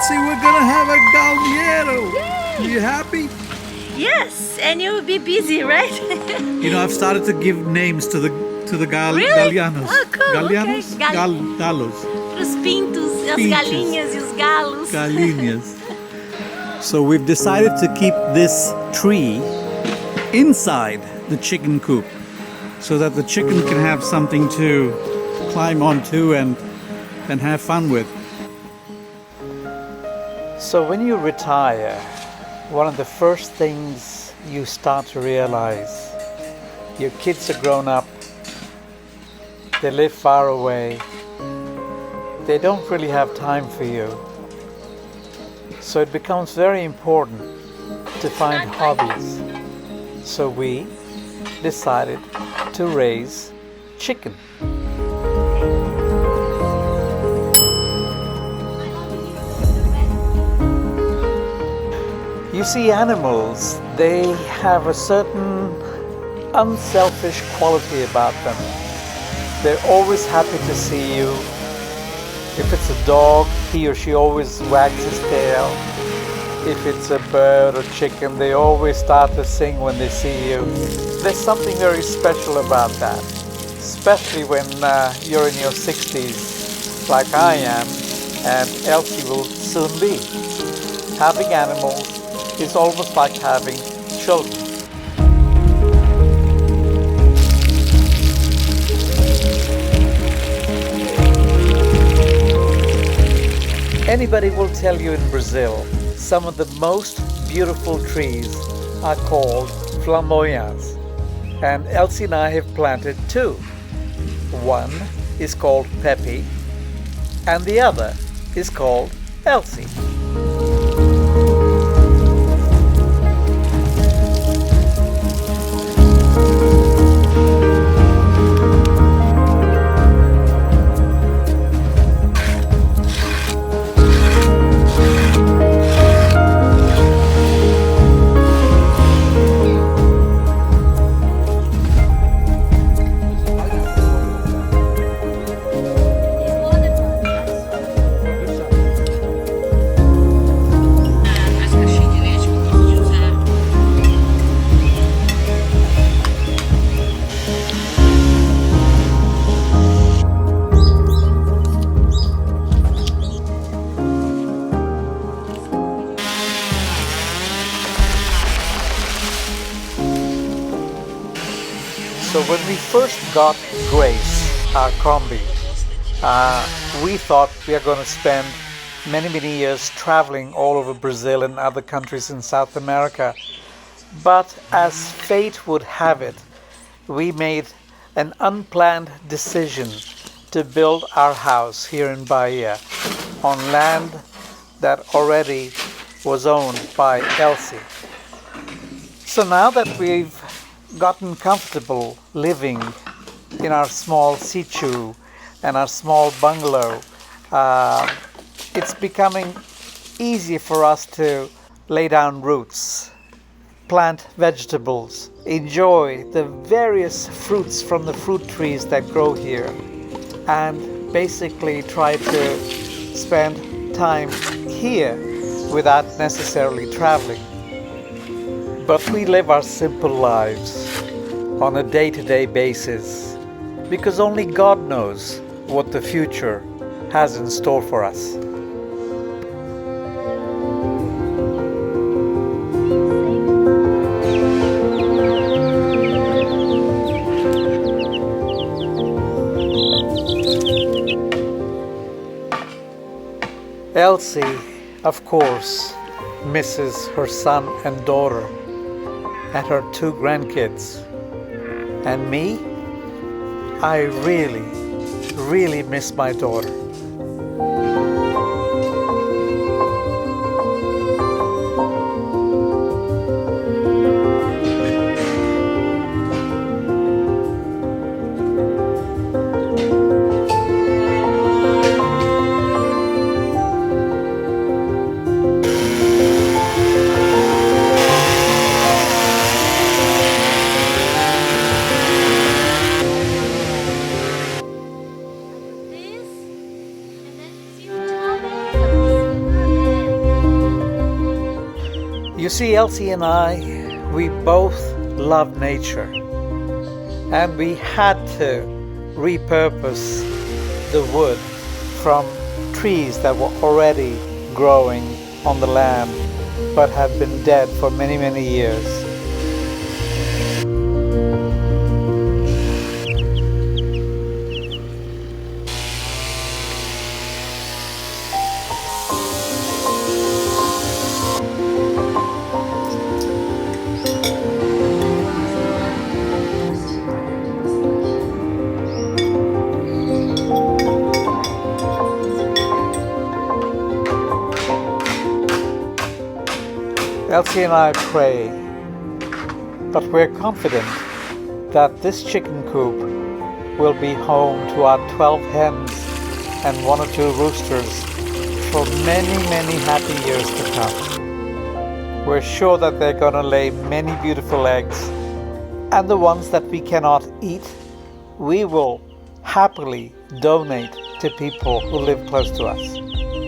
Elci, we're gonna have a gallinero. You happy? Yes, and you'll be busy, right? You know, I've started to give names to the Really? gallianos. Oh, cool. Gallianos? Okay. Galos. Os pintos, as Pintos. galinhas e os galos. Galinhas. So we've decided to keep this tree inside the chicken coop so that the chicken can have something to climb onto and have fun with. So when you retire, one of the first things you start to realize, your kids are grown up, they live far away, they don't really have time for you. So it becomes very important to find hobbies. So we decided to raise chicken. You see, animals, they have a certain unselfish quality about them. They're always happy to see you. If it's a dog, he or she always wags his tail. If it's a bird or chicken, they always start to sing when they see you. There's something very special about that, especially when you're in your 60s, like I am, and Elci will soon be. Having animals is almost like having children. Anybody will tell you in Brazil, some of the most beautiful trees are called flamboyants. And Elci and I have planted two. One is called Pepi, and the other is called Elci. So when we first got Grace, our combi, we thought we are going to spend many years traveling all over Brazil and other countries in South America. But as fate would have it, we made an unplanned decision to build our house here in Bahia on land that already was owned by Elci. So now that we've gotten comfortable living in our small sitio and our small bungalow, it's becoming easy for us to lay down roots, plant vegetables, enjoy the various fruits from the fruit trees that grow here, and basically try to spend time here without necessarily traveling. But we live our simple lives on a day-to-day basis because only God knows what the future has in store for us. Elci, of course, misses her son and daughter and her two grandkids. And me, I really miss my daughter. see, Elsie and I, we both love nature, and we had to repurpose the wood from trees that were already growing on the land but had been dead for many, many years. Elsie and I pray, but we're confident that this chicken coop will be home to our 12 hens and 1 or 2 roosters for many, many happy years to come. We're sure that they're going to lay many beautiful eggs, and the ones that we cannot eat, we will happily donate to people who live close to us.